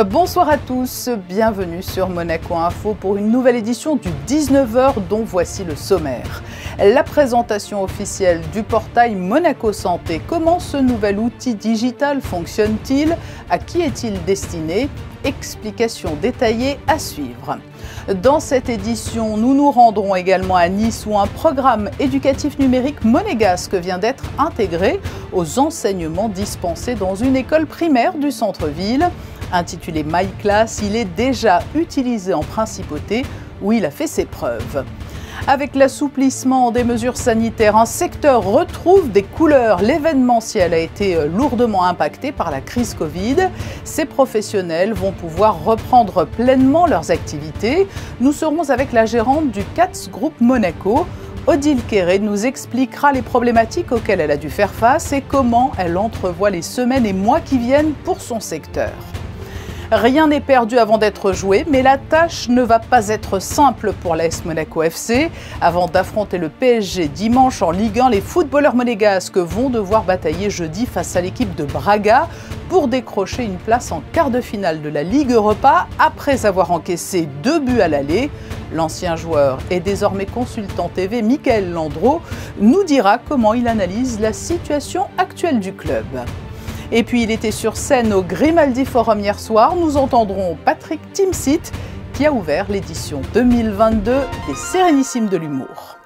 Bonsoir à tous, bienvenue sur Monaco Info pour une nouvelle édition du 19h dont voici le sommaire. La présentation officielle du portail Monaco Santé. Comment ce nouvel outil digital fonctionne-t-il? À qui est-il destiné? Explications détaillées à suivre. Dans cette édition, nous nous rendrons également à Nice où un programme éducatif numérique monégasque vient d'être intégré aux enseignements dispensés dans une école primaire du centre-ville. Intitulé MyClass, il est déjà utilisé en principauté où il a fait ses preuves. Avec l'assouplissement des mesures sanitaires, un secteur retrouve des couleurs. L'événementiel a été lourdement impacté par la crise Covid. Ces professionnels vont pouvoir reprendre pleinement leurs activités. Nous serons avec la gérante du CATS Group Monaco. Odile Quéré nous expliquera les problématiques auxquelles elle a dû faire face et comment elle entrevoit les semaines et mois qui viennent pour son secteur. Rien n'est perdu avant d'être joué, mais la tâche ne va pas être simple pour l'AS Monaco FC. Avant d'affronter le PSG dimanche en Ligue 1, les footballeurs monégasques vont devoir batailler jeudi face à l'équipe de Braga pour décrocher une place en quart de finale de la Ligue Europa après avoir encaissé 2 buts à l'aller. L'ancien joueur et désormais consultant TV Michael Landreau nous dira comment il analyse la situation actuelle du club. Et puis il était sur scène au Grimaldi Forum hier soir. Nous entendrons Patrick Timsit qui a ouvert l'édition 2022 des Sérénissimes de l'humour.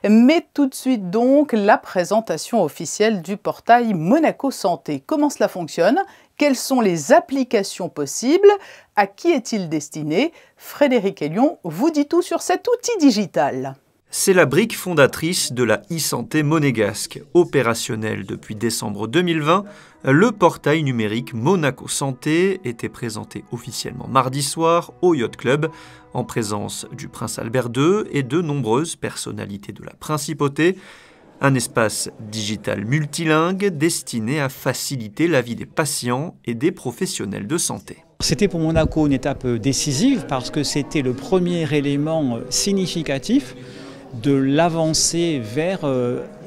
Mais tout de suite donc, la présentation officielle du portail Monaco Santé. Comment cela fonctionne? Quelles sont les applications possibles? À qui est-il destiné? Frédéric Elion vous dit tout sur cet outil digital. C'est la brique fondatrice de la e-santé monégasque. Opérationnel depuis décembre 2020, le portail numérique Monaco Santé était présenté officiellement mardi soir au Yacht Club, en présence du prince Albert II et de nombreuses personnalités de la principauté. Un espace digital multilingue destiné à faciliter la vie des patients et des professionnels de santé. C'était pour Monaco une étape décisive parce que c'était le premier élément significatif de l'avancée vers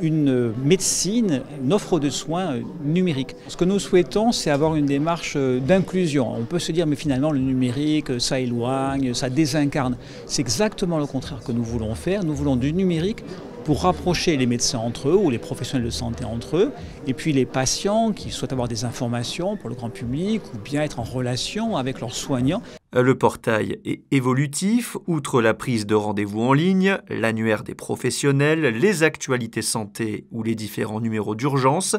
une médecine, une offre de soins numérique. Ce que nous souhaitons, c'est avoir une démarche d'inclusion. On peut se dire, mais finalement, le numérique, ça éloigne, ça désincarne. C'est exactement le contraire que nous voulons faire. Nous voulons du numérique pour rapprocher les médecins entre eux ou les professionnels de santé entre eux, et puis les patients qui souhaitent avoir des informations pour le grand public ou bien être en relation avec leurs soignants. Le portail est évolutif, outre la prise de rendez-vous en ligne, l'annuaire des professionnels, les actualités santé ou les différents numéros d'urgence.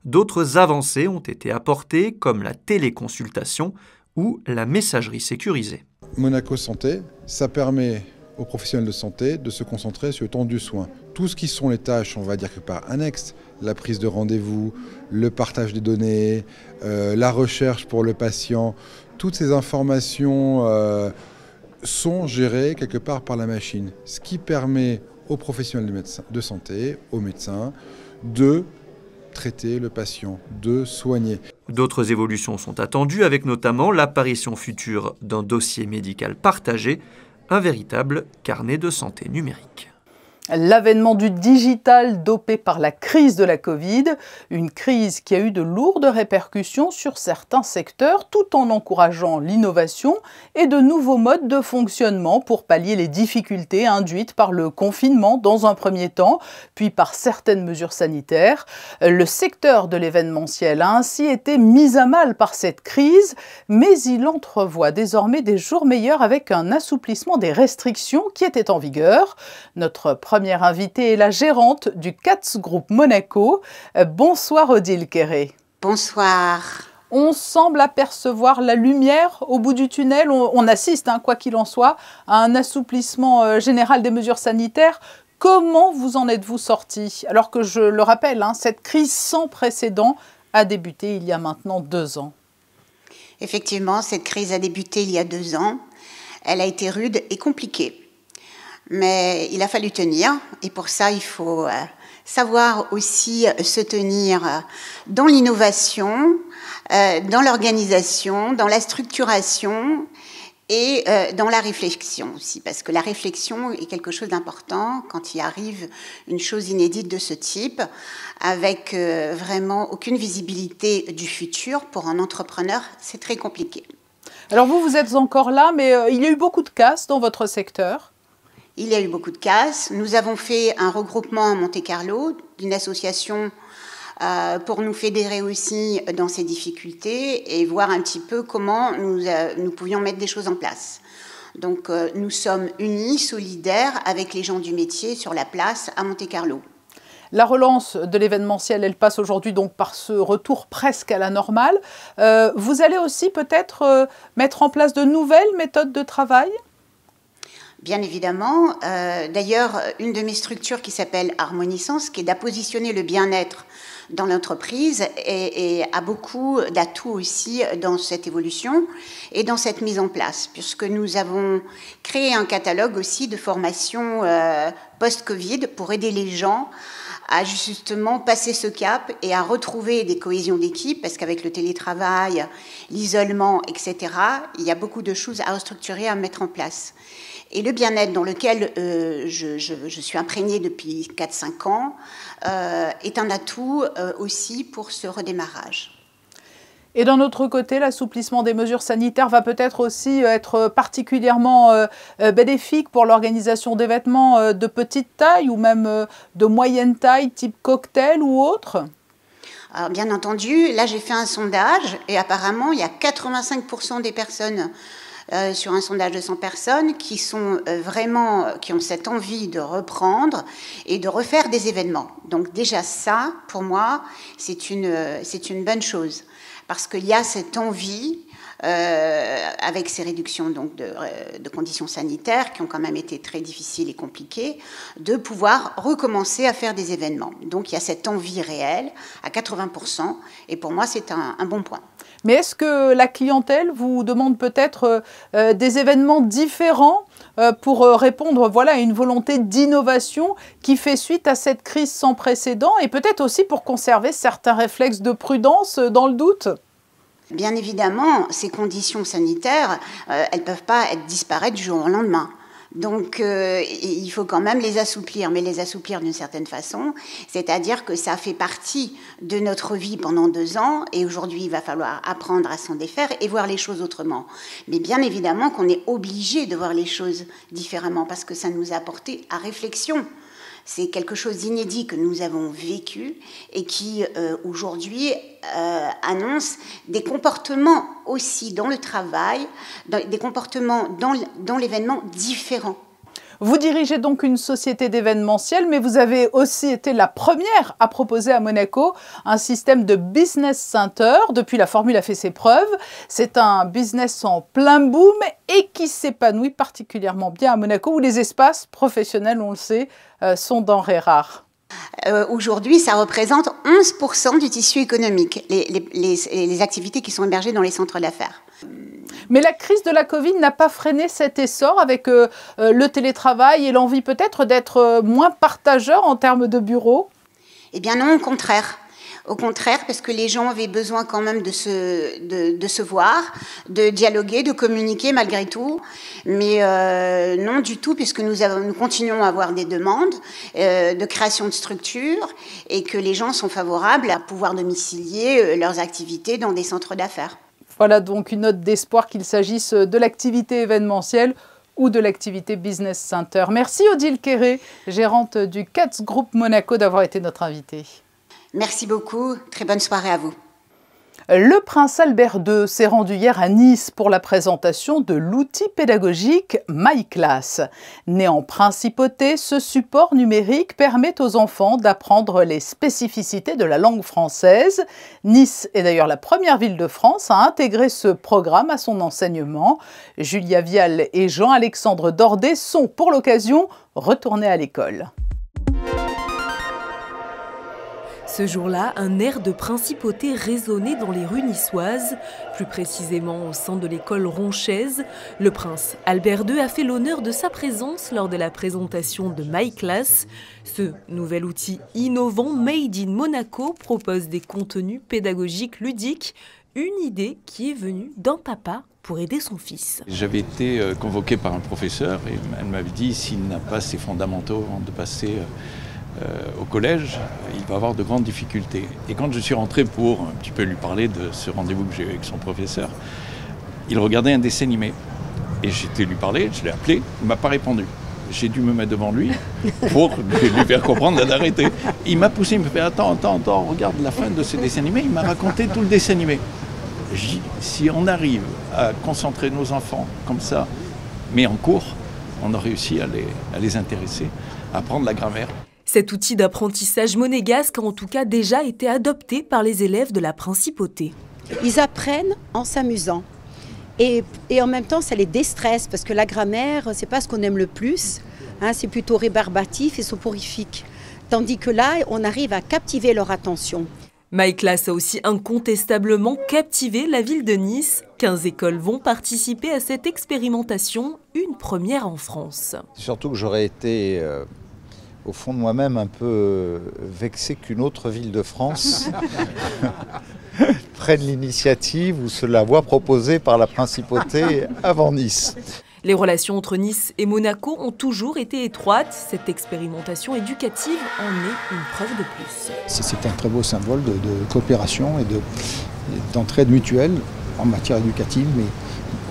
D'autres avancées ont été apportées comme la téléconsultation ou la messagerie sécurisée. Monaco Santé, ça permet aux professionnels de santé de se concentrer sur le temps du soin. Tout ce qui sont les tâches, on va dire que par annexe, la prise de rendez-vous, le partage des données, la recherche pour le patient, toutes ces informations sont gérées quelque part par la machine, ce qui permet aux professionnels de santé, aux médecins, de traiter le patient, de soigner. D'autres évolutions sont attendues, avec notamment l'apparition future d'un dossier médical partagé, un véritable carnet de santé numérique. L'avènement du digital dopé par la crise de la Covid, une crise qui a eu de lourdes répercussions sur certains secteurs tout en encourageant l'innovation et de nouveaux modes de fonctionnement pour pallier les difficultés induites par le confinement dans un premier temps, puis par certaines mesures sanitaires. Le secteur de l'événementiel a ainsi été mis à mal par cette crise, mais il entrevoit désormais des jours meilleurs avec un assouplissement des restrictions qui étaient en vigueur. Notre première invitée est la gérante du CATS Group Monaco. Bonsoir Odile Quéré. Bonsoir. On semble apercevoir la lumière au bout du tunnel. On assiste, quoi qu'il en soit, à un assouplissement général des mesures sanitaires. Comment vous en êtes-vous sorti? Alors que je le rappelle, cette crise sans précédent a débuté il y a maintenant 2 ans. Effectivement, cette crise a débuté il y a 2 ans. Elle a été rude et compliquée. Mais il a fallu tenir, et pour ça, il faut savoir aussi se tenir dans l'innovation, dans l'organisation, dans la structuration, et dans la réflexion aussi, parce que la réflexion est quelque chose d'important quand il arrive une chose inédite de ce type, avec vraiment aucune visibilité du futur. Pour un entrepreneur, c'est très compliqué. Alors vous êtes encore là, mais il y a eu beaucoup de casses dans votre secteur. Il y a eu beaucoup de casses. Nous avons fait un regroupement à Monte-Carlo d'une association pour nous fédérer aussi dans ces difficultés et voir un petit peu comment nous pouvions mettre des choses en place. Donc nous sommes unis, solidaires avec les gens du métier sur la place à Monte-Carlo. La relance de l'événementiel, elle passe aujourd'hui donc par ce retour presque à la normale. Vous allez aussi peut-être mettre en place de nouvelles méthodes de travail ? Bien évidemment. D'ailleurs, une de mes structures qui s'appelle Harmonisance, qui est d'appositionner le bien-être dans l'entreprise et a beaucoup d'atouts aussi dans cette évolution et dans cette mise en place, puisque nous avons créé un catalogue aussi de formations post-Covid pour aider les gens à justement passer ce cap et à retrouver des cohésions d'équipe, parce qu'avec le télétravail, l'isolement, etc., il y a beaucoup de choses à restructurer, à mettre en place. Et le bien-être dans lequel je suis imprégnée depuis 4-5 ans est un atout aussi pour ce redémarrage. Et d'un autre côté, l'assouplissement des mesures sanitaires va peut-être aussi être particulièrement bénéfique pour l'organisation d'événements de petite taille ou même de moyenne taille, type cocktail ou autre ? Alors, bien entendu, là j'ai fait un sondage et apparemment il y a 85% des personnes sur un sondage de 100 personnes qui sont qui ont cette envie de reprendre et de refaire des événements. Donc déjà ça, pour moi, c'est une bonne chose. Parce qu'il y a cette envie, avec ces réductions donc, de conditions sanitaires qui ont quand même été très difficiles et compliquées, de pouvoir recommencer à faire des événements. Donc il y a cette envie réelle à 80%, et pour moi c'est un bon point. Mais est-ce que la clientèle vous demande peut-être des événements différents pour répondre à une volonté d'innovation qui fait suite à cette crise sans précédent et peut-être aussi pour conserver certains réflexes de prudence dans le doute ? Bien évidemment, ces conditions sanitaires, elles ne peuvent pas disparaître du jour au lendemain. Donc, il faut quand même les assouplir, mais les assouplir d'une certaine façon. C'est-à-dire que ça fait partie de notre vie pendant 2 ans, et aujourd'hui, il va falloir apprendre à s'en défaire et voir les choses autrement. Mais bien évidemment qu'on est obligé de voir les choses différemment, parce que ça nous a apporté à réflexion. C'est quelque chose d'inédit que nous avons vécu et qui, aujourd'hui, annonce des comportements aussi dans le travail, des comportements dans l'événement différents. Vous dirigez donc une société d'événementiel, mais vous avez aussi été la première à proposer à Monaco un système de business center. Depuis, la formule a fait ses preuves. C'est un business en plein boom et qui s'épanouit particulièrement bien à Monaco, où les espaces professionnels, on le sait, sont denrées rares. Aujourd'hui, ça représente 11% du tissu économique, les activités qui sont hébergées dans les centres d'affaires. Mais la crise de la Covid n'a pas freiné cet essor avec le télétravail et l'envie peut-être d'être moins partageur en termes de bureaux ? Eh bien non, au contraire. Au contraire, parce que les gens avaient besoin quand même de se voir, de dialoguer, de communiquer malgré tout. Mais non du tout, puisque nous continuons à avoir des demandes de création de structures et que les gens sont favorables à pouvoir domicilier leurs activités dans des centres d'affaires. Voilà donc une note d'espoir qu'il s'agisse de l'activité événementielle ou de l'activité Business Center. Merci Odile Quéré, gérante du Katz Group Monaco, d'avoir été notre invitée. Merci beaucoup, très bonne soirée à vous. Le prince Albert II s'est rendu hier à Nice pour la présentation de l'outil pédagogique MyClass. Né en principauté, ce support numérique permet aux enfants d'apprendre les spécificités de la langue française. Nice est d'ailleurs la première ville de France à intégrer ce programme à son enseignement. Julia Vial et Jean-Alexandre Dordet sont pour l'occasion retournés à l'école. Ce jour-là, un air de principauté résonnait dans les rues niçoises, plus précisément au sein de l'école Ronchaise. Le prince Albert II a fait l'honneur de sa présence lors de la présentation de MyClass. Ce nouvel outil innovant Made in Monaco propose des contenus pédagogiques ludiques, Une idée qui est venue d'un papa pour aider son fils. J'avais été convoqué par un professeur et elle m'avait dit s'il n'a pas ses fondamentaux avant de passer au collège, il va avoir de grandes difficultés. Et quand je suis rentré pour un petit peu lui parler de ce rendez-vous que j'ai eu avec son professeur, il regardait un dessin animé. Et j'étais lui parler, je l'ai appelé, il ne m'a pas répondu. J'ai dû me mettre devant lui pour lui faire comprendre d'arrêter. Il m'a poussé, il me fait attends, regarde la fin de ce dessin animé. Il m'a raconté tout le dessin animé. Si on arrive à concentrer nos enfants comme ça, mais en cours, on a réussi à les intéresser, à apprendre la grammaire. Cet outil d'apprentissage monégasque a en tout cas déjà été adopté par les élèves de la Principauté. Ils apprennent en s'amusant. Et en même temps, ça les déstresse parce que la grammaire, c'est pas ce qu'on aime le plus. Hein, c'est plutôt rébarbatif et soporifique. Tandis que là, on arrive à captiver leur attention. MyClass a aussi incontestablement captivé la ville de Nice. 15 écoles vont participer à cette expérimentation, une première en France. Surtout que j'aurais été, au fond de moi-même, un peu vexé qu'une autre ville de France prenne l'initiative ou se la voie proposée par la Principauté avant Nice. Les relations entre Nice et Monaco ont toujours été étroites. Cette expérimentation éducative en est une preuve de plus. C'est un très beau symbole de coopération et d'entraide mutuelle en matière éducative, mais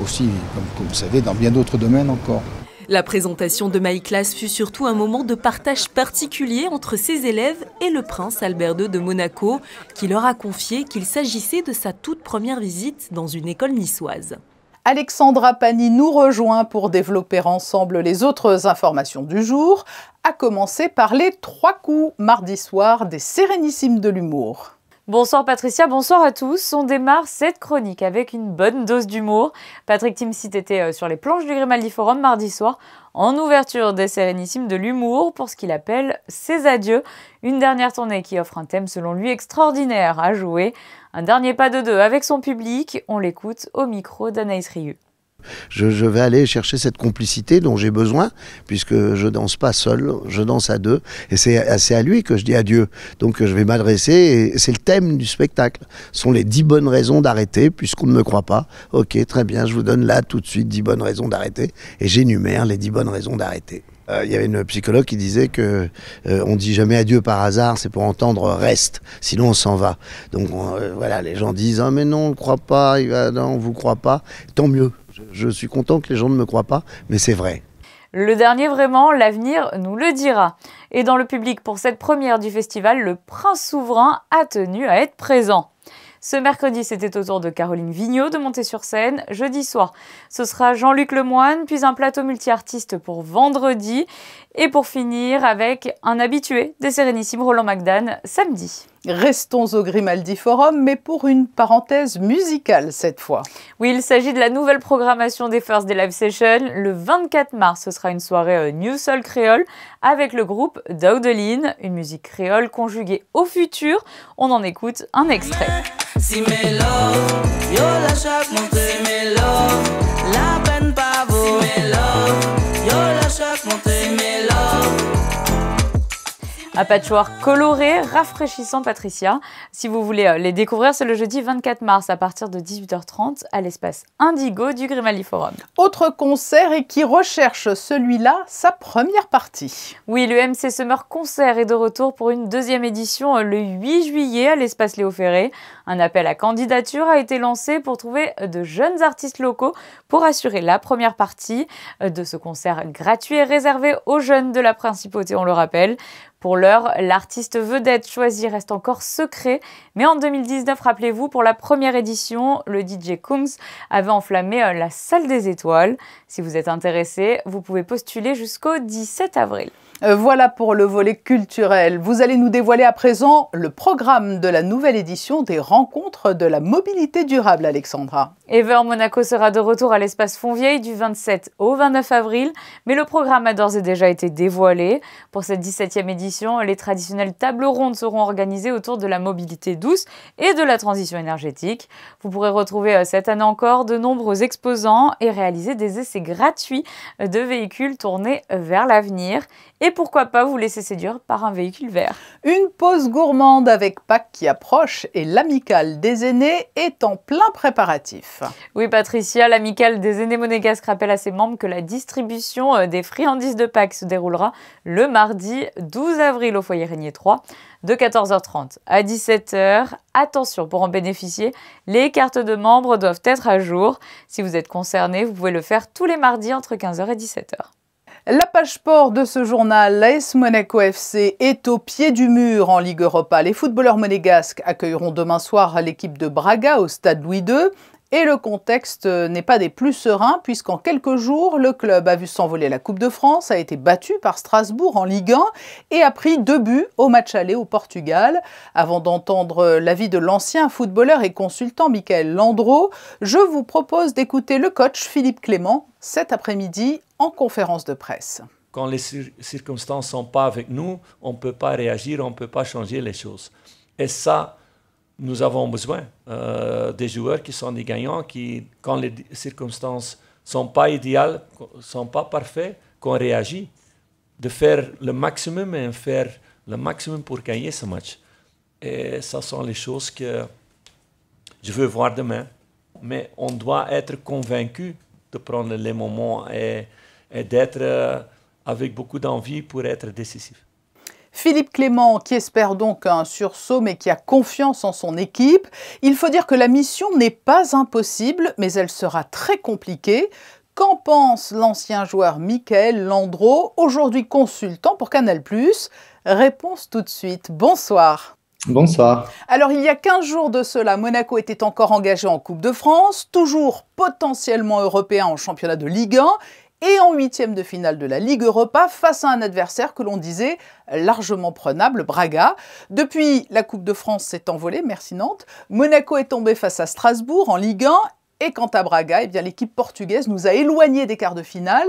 aussi, comme vous savez, dans bien d'autres domaines encore. La présentation de MyClass fut surtout un moment de partage particulier entre ses élèves et le prince Albert II de Monaco, qui leur a confié qu'il s'agissait de sa toute première visite dans une école niçoise. Alexandra Pani nous rejoint pour développer ensemble les autres informations du jour, à commencer par les 3 coups mardi soir des Sérénissimes de l'humour. Bonsoir Patricia, bonsoir à tous. On démarre cette chronique avec une bonne dose d'humour. Patrick Timsit était sur les planches du Grimaldi Forum mardi soir en ouverture des Sérénissimes de l'humour pour ce qu'il appelle ses adieux. Une dernière tournée qui offre un thème selon lui extraordinaire à jouer. Un dernier pas de 2 avec son public. On l'écoute au micro d'Anaïs Rieu. Je vais aller chercher cette complicité dont j'ai besoin, puisque je danse pas seul, je danse à 2, et c'est à lui que je dis adieu. Donc je vais m'adresser, et c'est le thème du spectacle. Ce sont les 10 bonnes raisons d'arrêter, puisqu'on ne me croit pas. Ok, très bien, je vous donne là tout de suite 10 bonnes raisons d'arrêter, et j'énumère les 10 bonnes raisons d'arrêter. Il y avait une psychologue qui disait que on dit jamais adieu par hasard, c'est pour entendre reste, sinon on s'en va. Donc voilà, les gens disent ah mais non, on ne croit pas, non, on vous croit pas. Tant mieux. Je suis content que les gens ne me croient pas, mais c'est vrai. Le dernier vraiment, l'avenir nous le dira. Et dans le public pour cette première du festival, le prince souverain a tenu à être présent. Ce mercredi, c'était au tour de Caroline Vigneault de monter sur scène. Jeudi soir, ce sera Jean-Luc Lemoyne, puis un plateau multi-artiste pour vendredi. Et pour finir, avec un habitué des Sérénissimes, Roland McDan, samedi. Restons au Grimaldi Forum, mais pour une parenthèse musicale cette fois. Oui, il s'agit de la nouvelle programmation des First Day Live Session. Le 24 mars, ce sera une soirée New Soul créole avec le groupe Dowdelin, une musique créole conjuguée au futur. On en écoute un extrait. Si mes love, yo la chaque montée, si mes love, la peine pas vaut, si mes love, yo la chaque montée, si mes love. Un patchwork coloré, rafraîchissant Patricia. Si vous voulez les découvrir, c'est le jeudi 24 mars à partir de 18h30 à l'espace Indigo du Grimaldi Forum. Autre concert et qui recherche celui-là, sa première partie. Oui, le MC Summer Concert est de retour pour une 2e édition le 8 juillet à l'espace Léo Ferré. Un appel à candidature a été lancé pour trouver de jeunes artistes locaux pour assurer la première partie de ce concert gratuit et réservé aux jeunes de la Principauté, on le rappelle. Pour l'heure, l'artiste vedette choisi reste encore secret, mais en 2019, rappelez-vous, pour la première édition, le DJ Kungs avait enflammé la Salle des Étoiles. Si vous êtes intéressé, vous pouvez postuler jusqu'au 17 avril. Voilà pour le volet culturel. Vous allez nous dévoiler à présent le programme de la nouvelle édition des Rencontres de la mobilité durable, Alexandra. Ever Monaco sera de retour à l'espace Fontvieille du 27 au 29 avril, mais le programme a d'ores et déjà été dévoilé. Pour cette 17e édition, les traditionnelles tables rondes seront organisées autour de la mobilité douce et de la transition énergétique. Vous pourrez retrouver cette année encore de nombreux exposants et réaliser des essais gratuits de véhicules tournés vers l'avenir. Et pourquoi pas vous laisser séduire par un véhicule vert. Une pause gourmande avec Pâques qui approche et l'amicale des aînés est en plein préparatif. Oui Patricia, l'amicale des aînés monégasques rappelle à ses membres que la distribution des friandises de Pâques se déroulera le mardi 12 avril au foyer Régnier 3 de 14h30 à 17h. Attention, pour en bénéficier, les cartes de membres doivent être à jour. Si vous êtes concerné, vous pouvez le faire tous les mardis entre 15h et 17h. La page sport de ce journal, l'AS Monaco FC est au pied du mur en Ligue Europa. Les footballeurs monégasques accueilleront demain soir l'équipe de Braga au stade Louis II. Et le contexte n'est pas des plus sereins puisqu'en quelques jours, le club a vu s'envoler la Coupe de France, a été battu par Strasbourg en Ligue 1 et a pris 2 buts au match aller au Portugal. Avant d'entendre l'avis de l'ancien footballeur et consultant Michael Landreau, je vous propose d'écouter le coach Philippe Clément cet après-midi en conférence de presse. Quand les circonstances ne sont pas avec nous, on ne peut pas réagir, on ne peut pas changer les choses. Et ça, nous avons besoin des joueurs qui sont des gagnants, qui, quand les circonstances ne sont pas idéales, ne sont pas parfaites, qu'on réagit, de faire le maximum et faire le maximum pour gagner ce match. Et ça sont les choses que je veux voir demain. Mais on doit être convaincu de prendre les moments et d'être avec beaucoup d'envie pour être décisif. Philippe Clément qui espère donc un sursaut mais qui a confiance en son équipe. Il faut dire que la mission n'est pas impossible mais elle sera très compliquée. Qu'en pense l'ancien joueur Michael Landreau, aujourd'hui consultant pour Canal+. Réponse tout de suite. Bonsoir. Bonsoir. Alors il y a 15 jours de cela, Monaco était encore engagé en Coupe de France, toujours potentiellement européen en championnat de Ligue 1 et en 8e de finale de la Ligue Europa face à un adversaire que l'on disait largement prenable, Braga. Depuis, la Coupe de France s'est envolée, merci Nantes. Monaco est tombé face à Strasbourg en Ligue 1 et quant à Braga, eh bien, l'équipe portugaise nous a éloignés des quarts de finale.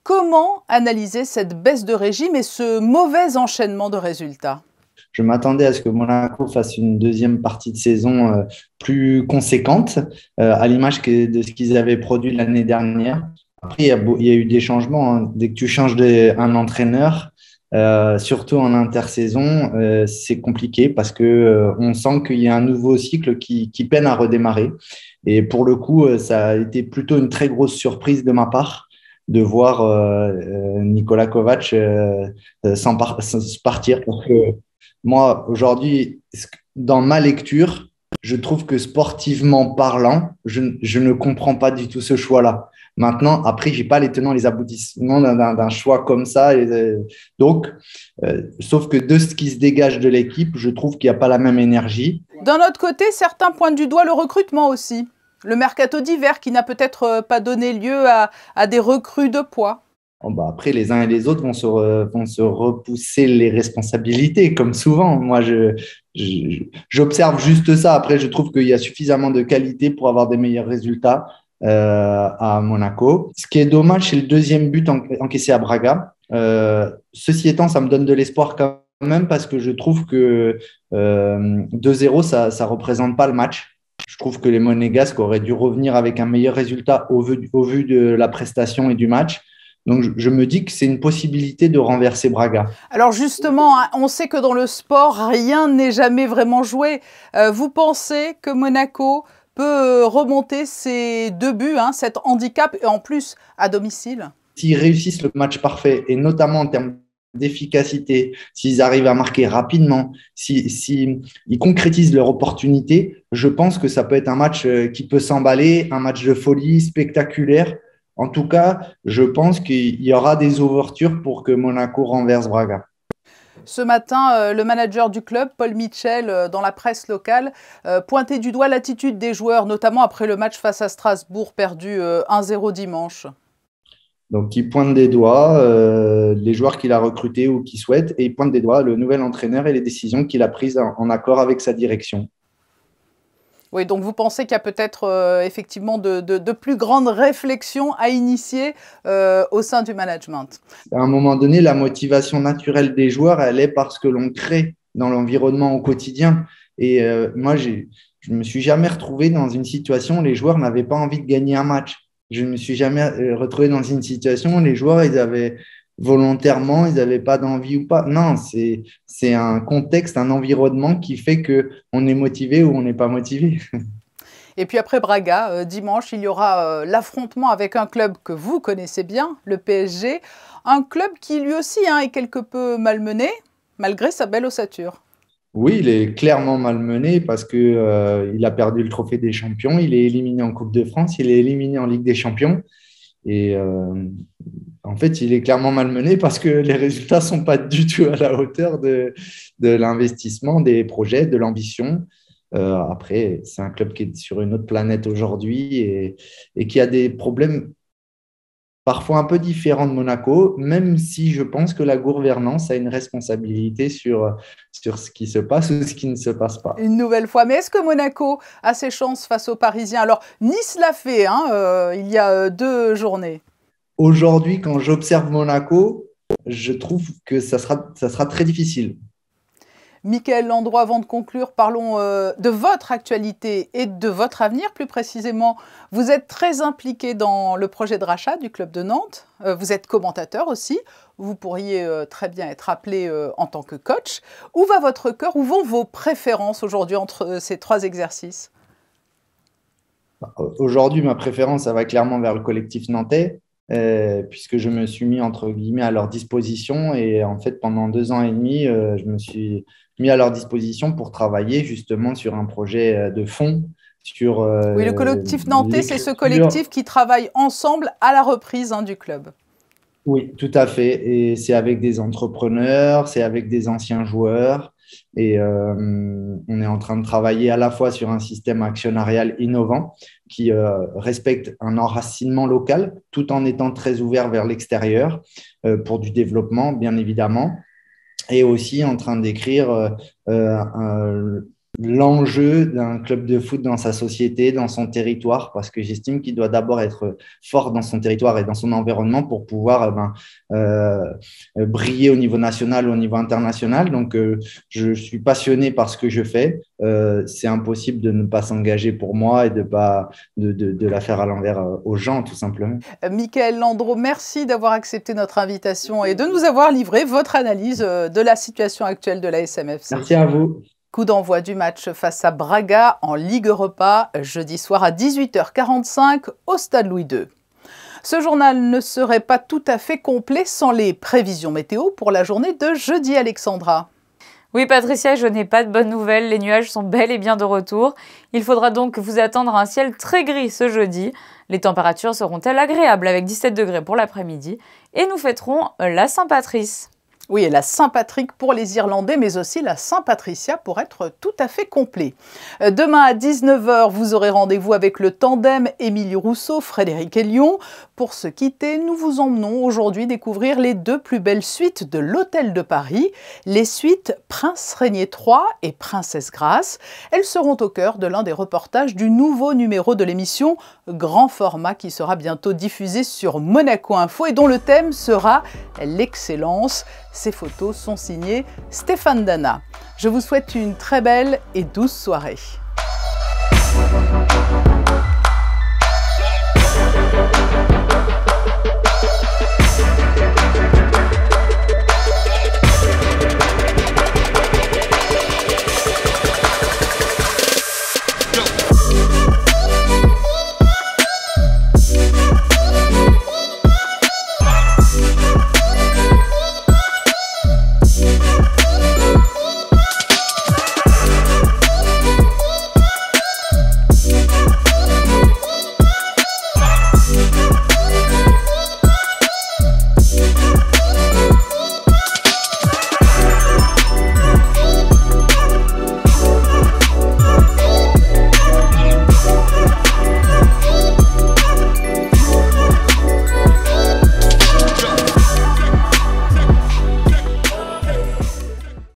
Comment analyser cette baisse de régime et ce mauvais enchaînement de résultats ? Je m'attendais à ce que Monaco fasse une deuxième partie de saison plus conséquente, à l'image de ce qu'ils avaient produit l'année dernière. Après, il y a eu des changements. Hein. Dès que tu changes un entraîneur, surtout en intersaison, c'est compliqué parce qu'on sent qu'il y a un nouveau cycle qui peine à redémarrer. Et pour le coup, ça a été plutôt une très grosse surprise de ma part de voir Nikola Kovac partir. Parce que moi, aujourd'hui, dans ma lecture, je trouve que sportivement parlant, je ne comprends pas du tout ce choix-là. Maintenant, après, je n'ai pas les tenants, les aboutissements d'un choix comme ça. Sauf que de ce qui se dégage de l'équipe, je trouve qu'il n'y a pas la même énergie. D'un autre côté, certains pointent du doigt le recrutement aussi. Le mercato d'hiver qui n'a peut-être pas donné lieu à des recrues de poids. Après, les uns et les autres vont se repousser les responsabilités, comme souvent. Moi, j'observe juste ça. Après, je trouve qu'il y a suffisamment de qualité pour avoir des meilleurs résultats à Monaco. Ce qui est dommage, c'est le deuxième but encaissé à Braga. Ceci étant, ça me donne de l'espoir quand même parce que je trouve que 2-0, ça ne représente pas le match. Je trouve que les Monégasques auraient dû revenir avec un meilleur résultat au vu de la prestation et du match. Donc, je me dis que c'est une possibilité de renverser Braga. Alors justement, on sait que dans le sport, rien n'est jamais vraiment joué. Vous pensez que Monaco peut remonter ces 2 buts, cet handicap, et en plus à domicile? S'ils réussissent le match parfait, et notamment en termes d'efficacité, s'ils arrivent à marquer rapidement, s'ils concrétisent leur opportunité, je pense que ça peut être un match qui peut s'emballer, un match de folie spectaculaire. En tout cas, je pense qu'il y aura des ouvertures pour que Monaco renverse Braga. Ce matin, le manager du club, Paul Mitchell, dans la presse locale, pointait du doigt l'attitude des joueurs, notamment après le match face à Strasbourg, perdu 1-0 dimanche. Donc, il pointe des doigts les joueurs qu'il a recrutés ou qu'il souhaite, et il pointe des doigts le nouvel entraîneur et les décisions qu'il a prises en accord avec sa direction. Oui, donc vous pensez qu'il y a peut-être effectivement de plus grandes réflexions à initier au sein du management. À un moment donné, la motivation naturelle des joueurs, elle est parce que l'on crée dans l'environnement au quotidien. Et moi, je ne me suis jamais retrouvé dans une situation où les joueurs n'avaient pas envie de gagner un match. Je ne me suis jamais retrouvé dans une situation où les joueurs, ils avaient volontairement, ils n'avaient pas d'envie ou pas. Non, c'est un contexte, un environnement qui fait qu'on est motivé ou on n'est pas motivé. Et puis après Braga, dimanche, il y aura l'affrontement avec un club que vous connaissez bien, le PSG. Un club qui lui aussi est quelque peu malmené, malgré sa belle ossature. Oui, il est clairement malmené parce qu'il a perdu le trophée des champions, il est éliminé en Coupe de France, il est éliminé en Ligue des champions. Et en fait, il est clairement malmené parce que les résultats ne sont pas du tout à la hauteur de l'investissement, des projets, de l'ambition. Après, c'est un club qui est sur une autre planète aujourd'hui et qui a des problèmes parfois un peu différents de Monaco, même si je pense que la gouvernance a une responsabilité sur ce qui se passe ou ce qui ne se passe pas. Une nouvelle fois, mais est-ce que Monaco a ses chances face aux Parisiens? Alors, Nice l'a fait il y a 2 journées. Aujourd'hui, quand j'observe Monaco, je trouve que ça sera très difficile. Mickaël Landreau, avant de conclure, parlons de votre actualité et de votre avenir plus précisément. Vous êtes très impliqué dans le projet de rachat du club de Nantes. Vous êtes commentateur aussi. Vous pourriez très bien être appelé en tant que coach. Où va votre cœur? Où vont vos préférences aujourd'hui entre ces 3 exercices? Aujourd'hui, ma préférence, ça va clairement vers le collectif nantais. Puisque je me suis mis entre guillemets à leur disposition et en fait pendant 2 ans et demi je me suis mis à leur disposition pour travailler justement sur un projet de fond sur oui, le collectif nantais, c'est ce collectif qui travaille ensemble à la reprise du club. Oui, tout à fait, et c'est avec des entrepreneurs, c'est avec des anciens joueurs et on est en train de travailler à la fois sur un système actionnarial innovant qui respecte un enracinement local tout en étant très ouvert vers l'extérieur pour du développement, bien évidemment, et aussi en train d'écrire l'enjeu d'un club de foot dans sa société, dans son territoire, parce que j'estime qu'il doit d'abord être fort dans son territoire et dans son environnement pour pouvoir briller au niveau national ou au niveau international. Donc, je suis passionné par ce que je fais. C'est impossible de ne pas s'engager pour moi et de la faire à l'envers aux gens, tout simplement. Mickaël Landreau, merci d'avoir accepté notre invitation et de nous avoir livré votre analyse de la situation actuelle de la SMFC. Merci à vous. Coup d'envoi du match face à Braga en Ligue Europa, jeudi soir à 18h45 au Stade Louis II. Ce journal ne serait pas tout à fait complet sans les prévisions météo pour la journée de jeudi, Alexandra. Oui Patricia, je n'ai pas de bonnes nouvelles, les nuages sont bel et bien de retour. Il faudra donc vous attendre à un ciel très gris ce jeudi. Les températures seront-elles agréables avec 17 degrés pour l'après-midi et nous fêterons la Saint-Patrice. Oui, et la Saint-Patrick pour les Irlandais, mais aussi la Saint-Patricia pour être tout à fait complet. Demain à 19h, vous aurez rendez-vous avec le tandem Émilie Rousseau, Frédéric Hélion. Pour se quitter, nous vous emmenons aujourd'hui découvrir les 2 plus belles suites de l'Hôtel de Paris, les suites Prince Régnier III et Princesse Grace. Elles seront au cœur de l'un des reportages du nouveau numéro de l'émission Grand Format qui sera bientôt diffusé sur Monaco Info et dont le thème sera l'excellence. Ces photos sont signées Stéphane Dana. Je vous souhaite une très belle et douce soirée.